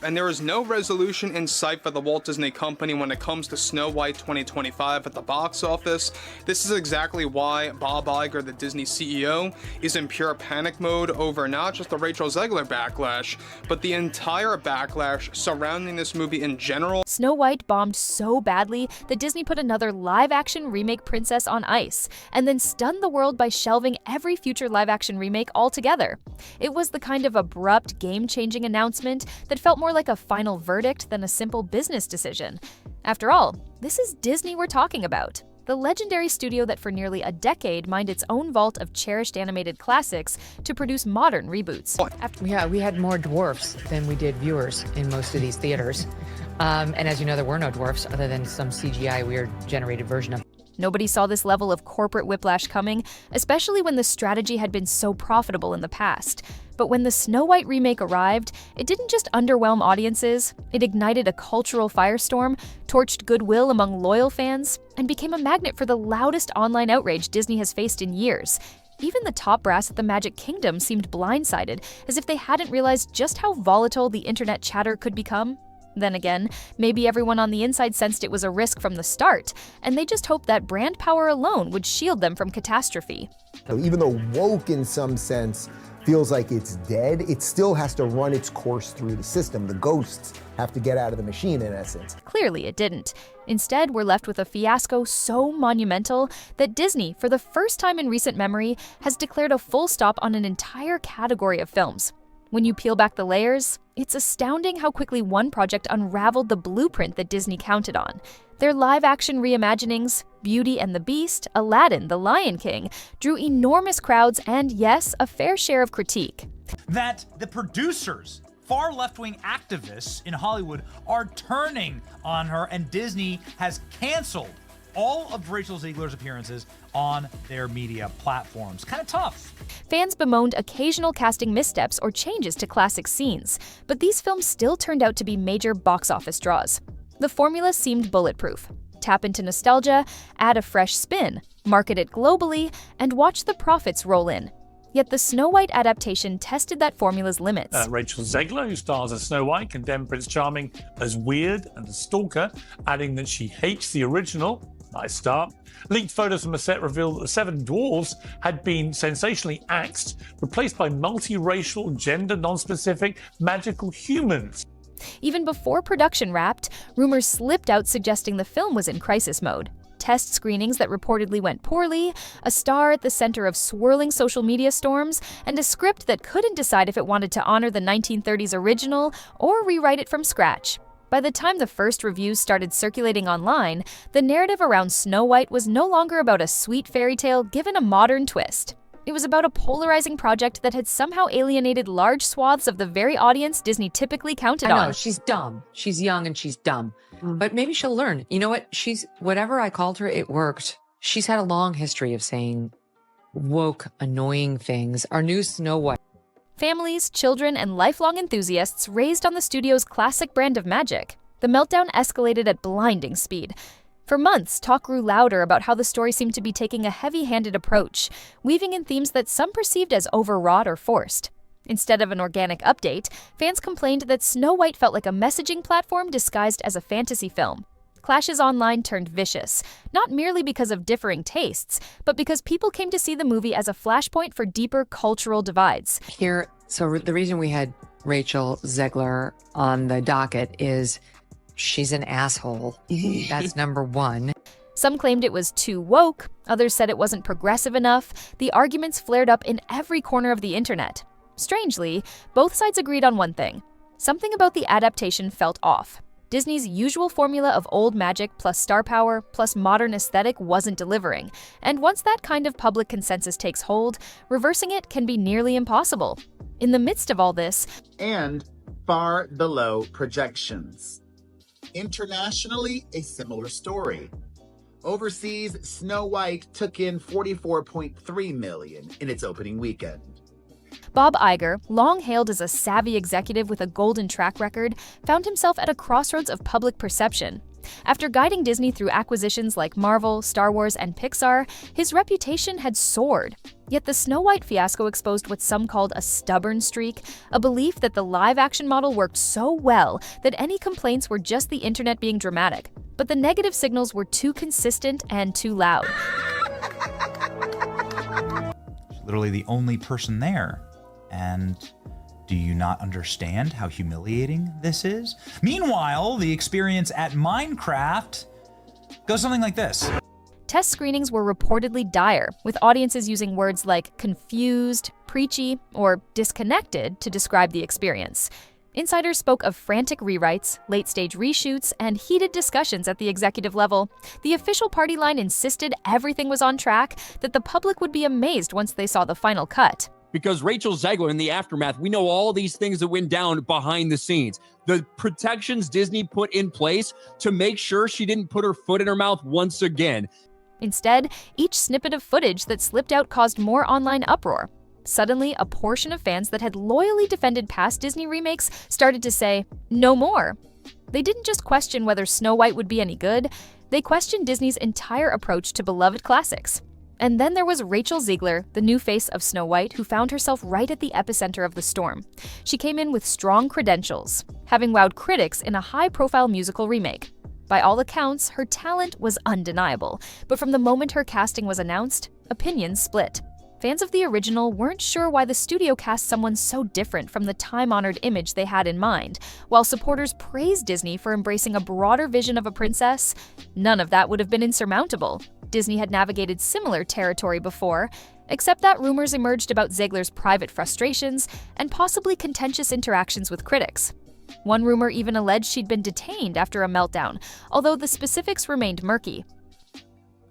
And there is no resolution in sight for the Walt Disney Company when it comes to Snow White 2025 at the box office. This is exactly why Bob Iger, the Disney CEO, is in pure panic mode over not just the Rachel Zegler backlash, but the entire backlash surrounding this movie in general. Snow White bombed so badly that Disney put another live-action remake princess on ice, and then stunned the world by shelving every future live-action remake altogether. It was the kind of abrupt, game-changing announcement that felt more like a final verdict than a simple business decision. After all, this is Disney we're talking about, the legendary studio that for nearly a decade mined its own vault of cherished animated classics to produce modern reboots. Yeah, we had more dwarfs than we did viewers in most of these theaters. And as you know, there were no dwarfs other than some CGI weird generated version of. Nobody saw this level of corporate whiplash coming, especially when the strategy had been so profitable in the past. But when the Snow White remake arrived, it didn't just underwhelm audiences, it ignited a cultural firestorm, torched goodwill among loyal fans, and became a magnet for the loudest online outrage Disney has faced in years. Even the top brass at the Magic Kingdom seemed blindsided, as if they hadn't realized just how volatile the internet chatter could become. Then again, maybe everyone on the inside sensed it was a risk from the start, and they just hoped that brand power alone would shield them from catastrophe. Even though woke in some sense feels like it's dead, it still has to run its course through the system. The ghosts have to get out of the machine in essence. Clearly it didn't. Instead, we're left with a fiasco so monumental that Disney, for the first time in recent memory, has declared a full stop on an entire category of films. When you peel back the layers, it's astounding how quickly one project unraveled the blueprint that Disney counted on. Their live-action reimaginings, Beauty and the Beast, Aladdin, The Lion King, drew enormous crowds and, yes, a fair share of critique. That the producers, far left-wing activists in Hollywood, are turning on her, and Disney has canceled all of Rachel Zegler's appearances on their media platforms. Kind of tough. Fans bemoaned occasional casting missteps or changes to classic scenes, but these films still turned out to be major box office draws. The formula seemed bulletproof. Tap into nostalgia, add a fresh spin, market it globally, and watch the profits roll in. Yet the Snow White adaptation tested that formula's limits. Rachel Zegler, who stars as Snow White, condemned Prince Charming as weird and a stalker, adding that she hates the original. Nice start. Leaked photos from a set revealed that the seven dwarves had been sensationally axed, replaced by multiracial, gender non-specific, magical humans. Even before production wrapped, rumors slipped out suggesting the film was in crisis mode. Test screenings that reportedly went poorly, a star at the center of swirling social media storms, and a script that couldn't decide if it wanted to honor the 1930s original or rewrite it from scratch. By the time the first reviews started circulating online, the narrative around Snow White was no longer about a sweet fairy tale given a modern twist. It was about a polarizing project that had somehow alienated large swaths of the very audience Disney typically counted on. I know, she's dumb. She's young and she's dumb. But maybe she'll learn. You know what? Whatever I called her, it worked. She's had a long history of saying woke, annoying things. Our new Snow White. Families, children, and lifelong enthusiasts raised on the studio's classic brand of magic. The meltdown escalated at blinding speed. For months, talk grew louder about how the story seemed to be taking a heavy-handed approach, weaving in themes that some perceived as overwrought or forced. Instead of an organic update, fans complained that Snow White felt like a messaging platform disguised as a fantasy film. Clashes online turned vicious, not merely because of differing tastes, but because people came to see the movie as a flashpoint for deeper cultural divides. So the reason we had Rachel Zegler on the docket is she's an asshole. That's number one. Some claimed it was too woke, others said it wasn't progressive enough. The arguments flared up in every corner of the internet. Strangely, both sides agreed on one thing. Something about the adaptation felt off. Disney's usual formula of old magic plus star power plus modern aesthetic wasn't delivering, and once that kind of public consensus takes hold, reversing it can be nearly impossible. In the midst of all this, and far below projections. Internationally, a similar story. Overseas, Snow White took in $44.3 million in its opening weekend. Bob Iger, long hailed as a savvy executive with a golden track record, found himself at a crossroads of public perception. After guiding Disney through acquisitions like Marvel, Star Wars, and Pixar, his reputation had soared. Yet the Snow White fiasco exposed what some called a stubborn streak, a belief that the live-action model worked so well that any complaints were just the internet being dramatic. But the negative signals were too consistent and too loud. Literally the only person there. And do you not understand how humiliating this is? Meanwhile, the experience at Minecraft goes something like this. Test screenings were reportedly dire, with audiences using words like confused, preachy, or disconnected to describe the experience. Insiders spoke of frantic rewrites, late-stage reshoots, and heated discussions at the executive level. The official party line insisted everything was on track, that the public would be amazed once they saw the final cut. Because Rachel Zegler, in the aftermath, we know all these things that went down behind the scenes. The protections Disney put in place to make sure she didn't put her foot in her mouth once again. Instead, each snippet of footage that slipped out caused more online uproar. Suddenly, a portion of fans that had loyally defended past Disney remakes started to say, "No more." They didn't just question whether Snow White would be any good, they questioned Disney's entire approach to beloved classics. And then there was Rachel Zegler, the new face of Snow White, who found herself right at the epicenter of the storm. She came in with strong credentials, having wowed critics in a high-profile musical remake. By all accounts, her talent was undeniable, but from the moment her casting was announced, opinions split. Fans of the original weren't sure why the studio cast someone so different from the time-honored image they had in mind, while supporters praised Disney for embracing a broader vision of a princess. None of that would have been insurmountable. Disney had navigated similar territory before, except that rumors emerged about Zegler's private frustrations and possibly contentious interactions with critics. One rumor even alleged she'd been detained after a meltdown, although the specifics remained murky.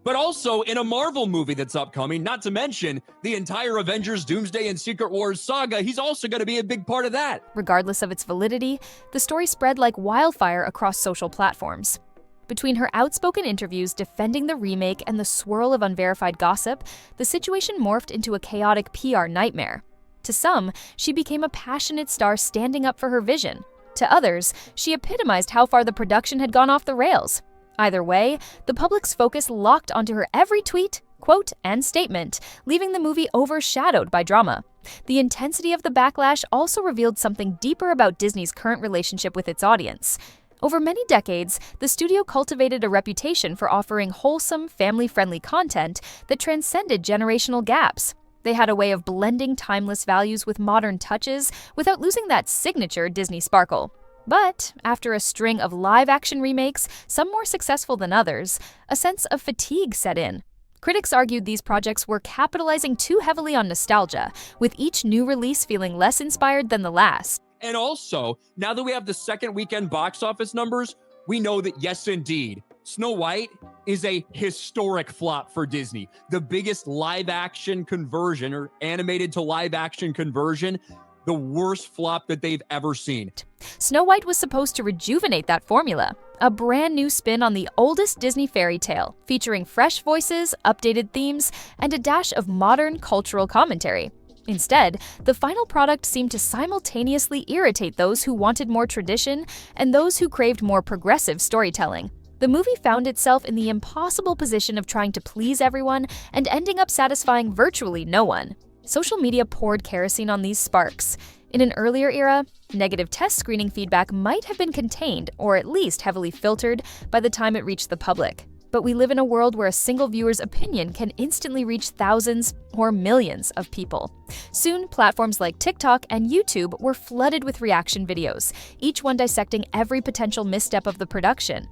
But also in a Marvel movie that's upcoming, not to mention the entire Avengers, Doomsday, and Secret Wars saga, he's also going to be a big part of that. Regardless of its validity, the story spread like wildfire across social platforms. Between her outspoken interviews defending the remake and the swirl of unverified gossip, the situation morphed into a chaotic PR nightmare. To some, she became a passionate star standing up for her vision. To others, she epitomized how far the production had gone off the rails. Either way, the public's focus locked onto her every tweet, quote, and statement, leaving the movie overshadowed by drama. The intensity of the backlash also revealed something deeper about Disney's current relationship with its audience. Over many decades, the studio cultivated a reputation for offering wholesome, family-friendly content that transcended generational gaps. They had a way of blending timeless values with modern touches without losing that signature Disney sparkle. But after a string of live-action remakes, some more successful than others, a sense of fatigue set in. Critics argued these projects were capitalizing too heavily on nostalgia, with each new release feeling less inspired than the last. And also, now that we have the second weekend box office numbers, we know that yes, indeed, Snow White is a historic flop for Disney. The biggest live-action conversion, or animated to live-action conversion, the worst flop that they've ever seen. Snow White was supposed to rejuvenate that formula, a brand new spin on the oldest Disney fairy tale, featuring fresh voices, updated themes, and a dash of modern cultural commentary. Instead, the final product seemed to simultaneously irritate those who wanted more tradition and those who craved more progressive storytelling. The movie found itself in the impossible position of trying to please everyone and ending up satisfying virtually no one. Social media poured kerosene on these sparks. In an earlier era, negative test screening feedback might have been contained or at least heavily filtered by the time it reached the public. But we live in a world where a single viewer's opinion can instantly reach thousands or millions of people. Soon, platforms like TikTok and YouTube were flooded with reaction videos, each one dissecting every potential misstep of the production.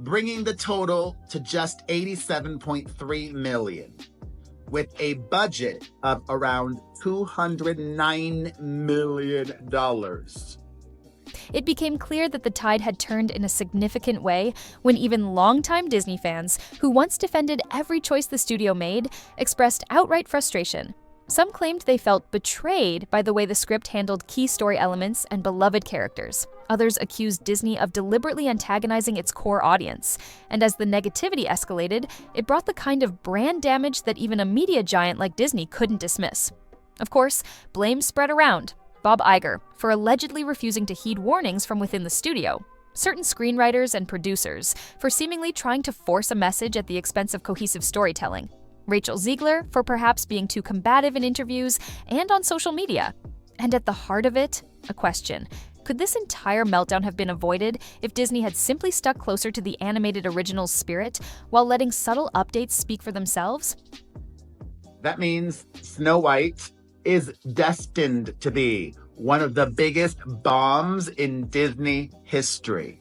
Bringing the total to just $87.3 million, with a budget of around $209 million. It became clear that the tide had turned in a significant way when even longtime Disney fans, who once defended every choice the studio made, expressed outright frustration. Some claimed they felt betrayed by the way the script handled key story elements and beloved characters. Others accused Disney of deliberately antagonizing its core audience. And as the negativity escalated, it brought the kind of brand damage that even a media giant like Disney couldn't dismiss. Of course, blame spread around. Bob Iger, for allegedly refusing to heed warnings from within the studio. certain screenwriters and producers for seemingly trying to force a message at the expense of cohesive storytelling, Rachel Zegler for perhaps being too combative in interviews and on social media. And at the heart of it, a question. Could this entire meltdown have been avoided if Disney had simply stuck closer to the animated original's spirit while letting subtle updates speak for themselves? That means Snow White is destined to be one of the biggest bombs in Disney history.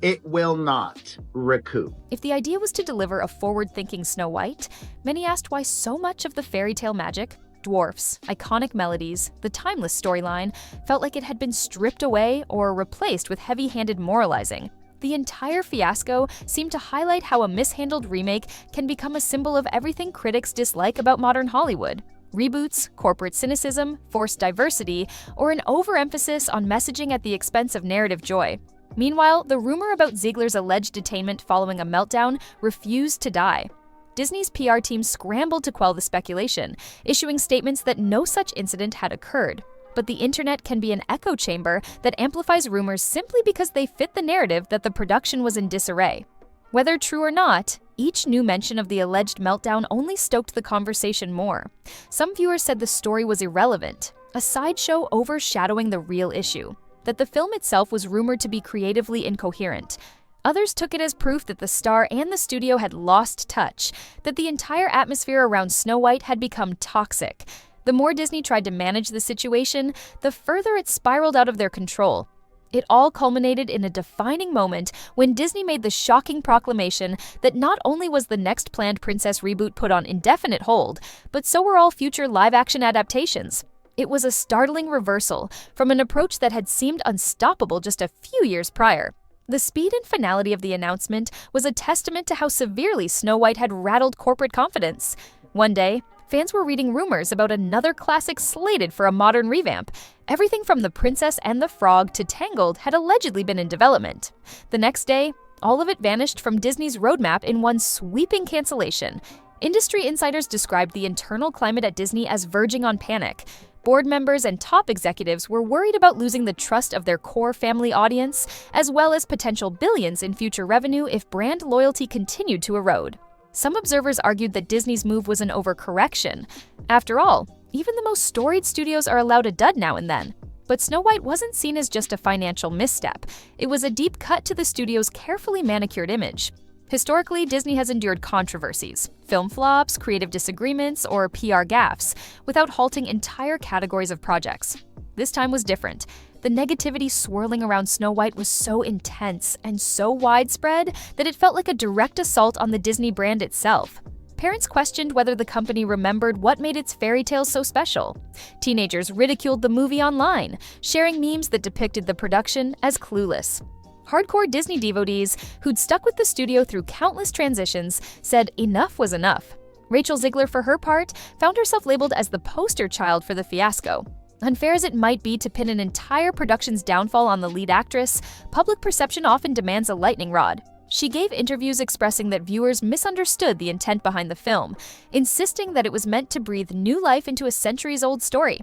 It will not recoup. If the idea was to deliver a forward-thinking Snow White, many asked why so much of the fairy tale magic, dwarfs, iconic melodies, the timeless storyline felt like it had been stripped away or replaced with heavy-handed moralizing. The entire fiasco seemed to highlight how a mishandled remake can become a symbol of everything critics dislike about modern Hollywood. Reboots, corporate cynicism, forced diversity, or an overemphasis on messaging at the expense of narrative joy. Meanwhile, the rumor about Zegler's alleged detainment following a meltdown refused to die. Disney's PR team scrambled to quell the speculation, issuing statements that no such incident had occurred. But the internet can be an echo chamber that amplifies rumors simply because they fit the narrative that the production was in disarray. Whether true or not, each new mention of the alleged meltdown only stoked the conversation more. Some viewers said the story was irrelevant, a sideshow overshadowing the real issue, that the film itself was rumored to be creatively incoherent. Others took it as proof that the star and the studio had lost touch, that the entire atmosphere around Snow White had become toxic. The more Disney tried to manage the situation, the further it spiraled out of their control. It all culminated in a defining moment when Disney made the shocking proclamation that not only was the next planned Princess reboot put on indefinite hold, but so were all future live-action adaptations. It was a startling reversal from an approach that had seemed unstoppable just a few years prior. The speed and finality of the announcement was a testament to how severely Snow White had rattled corporate confidence. One day, fans were reading rumors about another classic slated for a modern revamp. Everything from The Princess and the Frog to Tangled had allegedly been in development. The next day, all of it vanished from Disney's roadmap in one sweeping cancellation. Industry insiders described the internal climate at Disney as verging on panic. Board members and top executives were worried about losing the trust of their core family audience, as well as potential billions in future revenue if brand loyalty continued to erode. Some observers argued that Disney's move was an overcorrection. After all, even the most storied studios are allowed a dud now and then. But Snow White wasn't seen as just a financial misstep. It was a deep cut to the studio's carefully manicured image. Historically, Disney has endured controversies, film flops, creative disagreements, or PR gaffes, without halting entire categories of projects. This time was different. The negativity swirling around Snow White was so intense and so widespread that it felt like a direct assault on the Disney brand itself. Parents questioned whether the company remembered what made its fairy tales so special. Teenagers ridiculed the movie online, sharing memes that depicted the production as clueless. Hardcore Disney devotees, who'd stuck with the studio through countless transitions, said enough was enough. Rachel Zegler, for her part, found herself labeled as the poster child for the fiasco. Unfair as it might be to pin an entire production's downfall on the lead actress, public perception often demands a lightning rod. She gave interviews expressing that viewers misunderstood the intent behind the film, insisting that it was meant to breathe new life into a centuries-old story.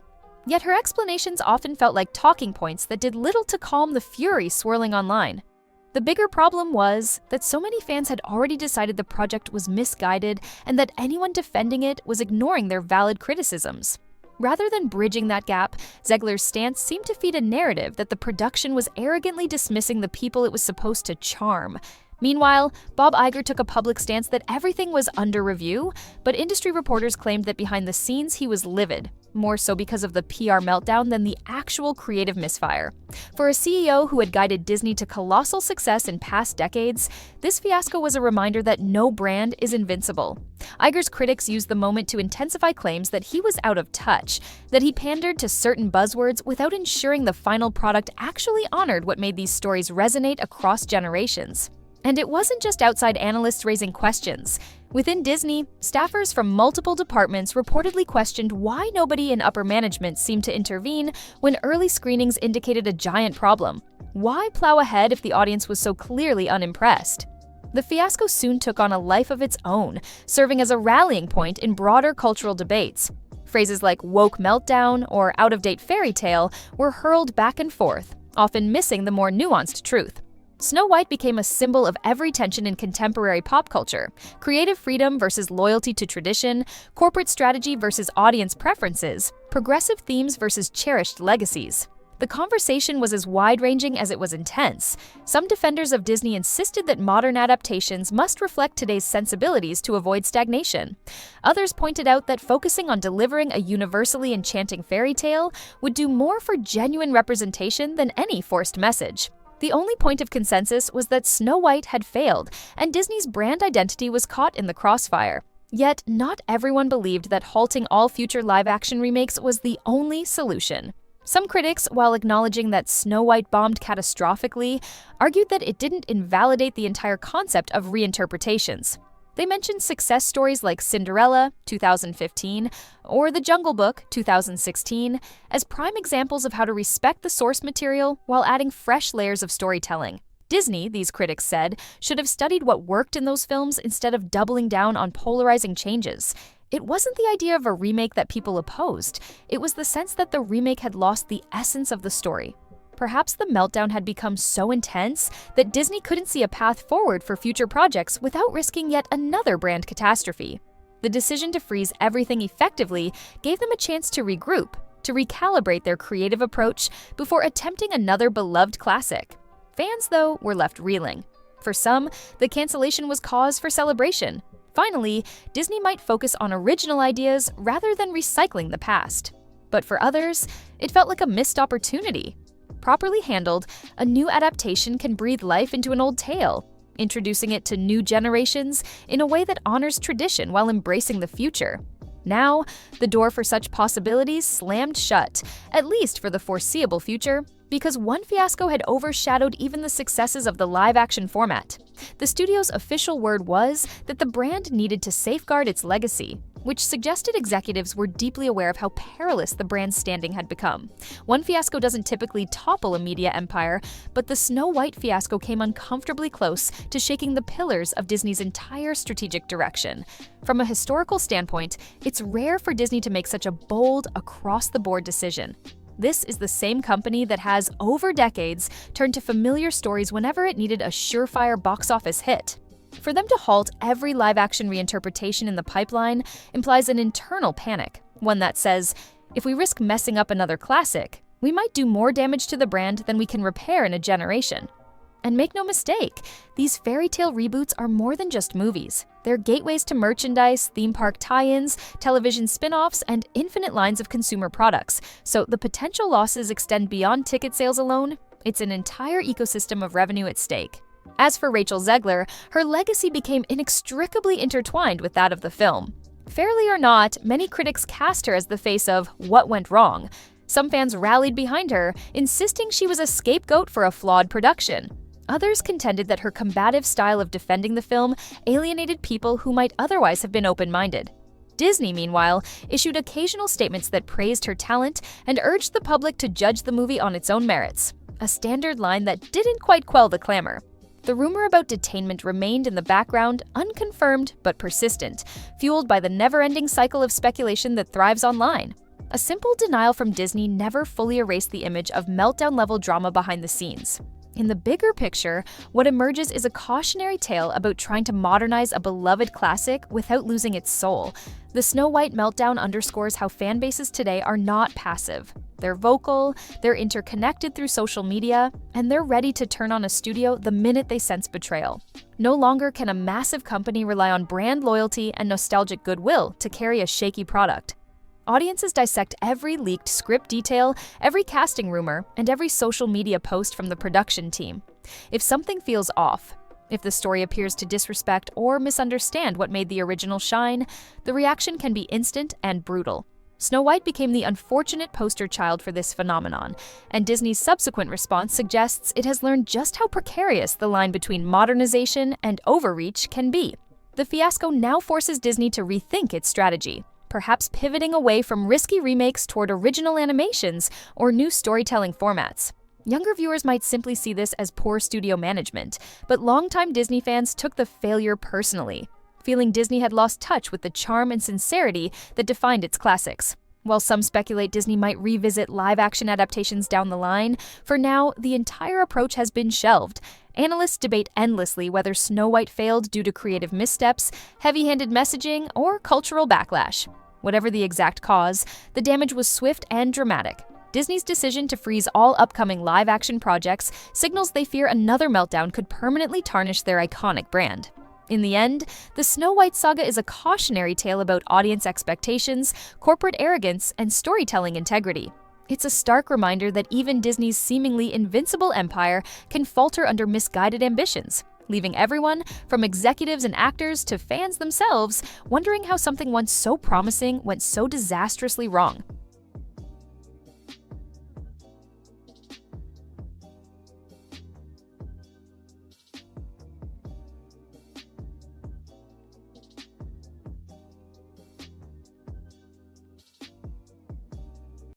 Yet her explanations often felt like talking points that did little to calm the fury swirling online. The bigger problem was that so many fans had already decided the project was misguided and that anyone defending it was ignoring their valid criticisms. Rather than bridging that gap, Zegler's stance seemed to feed a narrative that the production was arrogantly dismissing the people it was supposed to charm. Meanwhile, Bob Iger took a public stance that everything was under review, but industry reporters claimed that behind the scenes he was livid, more so because of the PR meltdown than the actual creative misfire. For a CEO who had guided Disney to colossal success in past decades, this fiasco was a reminder that no brand is invincible. Iger's critics used the moment to intensify claims that he was out of touch, that he pandered to certain buzzwords without ensuring the final product actually honored what made these stories resonate across generations. And it wasn't just outside analysts raising questions. Within Disney, staffers from multiple departments reportedly questioned why nobody in upper management seemed to intervene when early screenings indicated a giant problem. Why plow ahead if the audience was so clearly unimpressed? The fiasco soon took on a life of its own, serving as a rallying point in broader cultural debates. Phrases like woke meltdown or out-of-date fairy tale were hurled back and forth, often missing the more nuanced truth. Snow White became a symbol of every tension in contemporary pop culture: creative freedom versus loyalty to tradition, corporate strategy versus audience preferences, progressive themes versus cherished legacies. The conversation was as wide-ranging as it was intense. Some defenders of Disney insisted that modern adaptations must reflect today's sensibilities to avoid stagnation. Others pointed out that focusing on delivering a universally enchanting fairy tale would do more for genuine representation than any forced message. The only point of consensus was that Snow White had failed, and Disney's brand identity was caught in the crossfire. Yet, not everyone believed that halting all future live-action remakes was the only solution. Some critics, while acknowledging that Snow White bombed catastrophically, argued that it didn't invalidate the entire concept of reinterpretations. They mentioned success stories like Cinderella, 2015, or The Jungle Book, 2016, as prime examples of how to respect the source material while adding fresh layers of storytelling. Disney, these critics said, should have studied what worked in those films instead of doubling down on polarizing changes. It wasn't the idea of a remake that people opposed. It was the sense that the remake had lost the essence of the story. Perhaps the meltdown had become so intense that Disney couldn't see a path forward for future projects without risking yet another brand catastrophe. The decision to freeze everything effectively gave them a chance to regroup, to recalibrate their creative approach before attempting another beloved classic. Fans, though, were left reeling. For some, the cancellation was cause for celebration. Finally, Disney might focus on original ideas rather than recycling the past. But for others, it felt like a missed opportunity. Properly handled, a new adaptation can breathe life into an old tale, introducing it to new generations in a way that honors tradition while embracing the future. Now, the door for such possibilities slammed shut, at least for the foreseeable future, because one fiasco had overshadowed even the successes of the live-action format. The studio's official word was that the brand needed to safeguard its legacy, which suggested executives were deeply aware of how perilous the brand's standing had become. One fiasco doesn't typically topple a media empire, but the Snow White fiasco came uncomfortably close to shaking the pillars of Disney's entire strategic direction. From a historical standpoint, it's rare for Disney to make such a bold, across-the-board decision. This is the same company that has, over decades, turned to familiar stories whenever it needed a surefire box office hit. For them to halt every live-action reinterpretation in the pipeline implies an internal panic, one that says, if we risk messing up another classic, we might do more damage to the brand than we can repair in a generation. And make no mistake, these fairy tale reboots are more than just movies. They're gateways to merchandise, theme park tie-ins, television spin-offs, and infinite lines of consumer products. So the potential losses extend beyond ticket sales alone. It's an entire ecosystem of revenue at stake. As for Rachel Zegler, her legacy became inextricably intertwined with that of the film. Fairly or not, many critics cast her as the face of what went wrong. Some fans rallied behind her, insisting she was a scapegoat for a flawed production. Others contended that her combative style of defending the film alienated people who might otherwise have been open-minded. Disney, meanwhile, issued occasional statements that praised her talent and urged the public to judge the movie on its own merits, a standard line that didn't quite quell the clamor. The rumor about detainment remained in the background, unconfirmed but persistent, fueled by the never-ending cycle of speculation that thrives online. A simple denial from Disney never fully erased the image of meltdown-level drama behind the scenes. In the bigger picture, what emerges is a cautionary tale about trying to modernize a beloved classic without losing its soul. The Snow White meltdown underscores how fan bases today are not passive. They're vocal, they're interconnected through social media, and they're ready to turn on a studio the minute they sense betrayal. No longer can a massive company rely on brand loyalty and nostalgic goodwill to carry a shaky product. Audiences dissect every leaked script detail, every casting rumor, and every social media post from the production team. If something feels off, if the story appears to disrespect or misunderstand what made the original shine, the reaction can be instant and brutal. Snow White became the unfortunate poster child for this phenomenon, and Disney's subsequent response suggests it has learned just how precarious the line between modernization and overreach can be. The fiasco now forces Disney to rethink its strategy, perhaps pivoting away from risky remakes toward original animations or new storytelling formats. Younger viewers might simply see this as poor studio management, but longtime Disney fans took the failure personally, feeling Disney had lost touch with the charm and sincerity that defined its classics. While some speculate Disney might revisit live-action adaptations down the line, for now, the entire approach has been shelved, Analysts debate endlessly whether Snow White failed due to creative missteps, heavy-handed messaging, or cultural backlash. Whatever the exact cause, the damage was swift and dramatic. Disney's decision to freeze all upcoming live-action projects signals they fear another meltdown could permanently tarnish their iconic brand. In the end, the Snow White saga is a cautionary tale about audience expectations, corporate arrogance, and storytelling integrity. It's a stark reminder that even Disney's seemingly invincible empire can falter under misguided ambitions, leaving everyone, from executives and actors to fans themselves, wondering how something once so promising went so disastrously wrong.